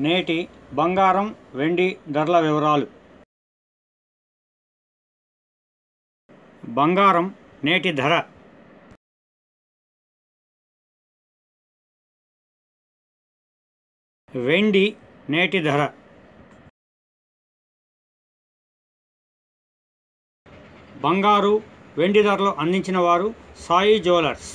నేటి బంగారం వెండి ధరల వివరాలు. బంగారం నేటి ధర వెండి నేటి ధర బంగారు వెండి ధరలు అందించిన వారు సాయి జ్యువెలర్స్.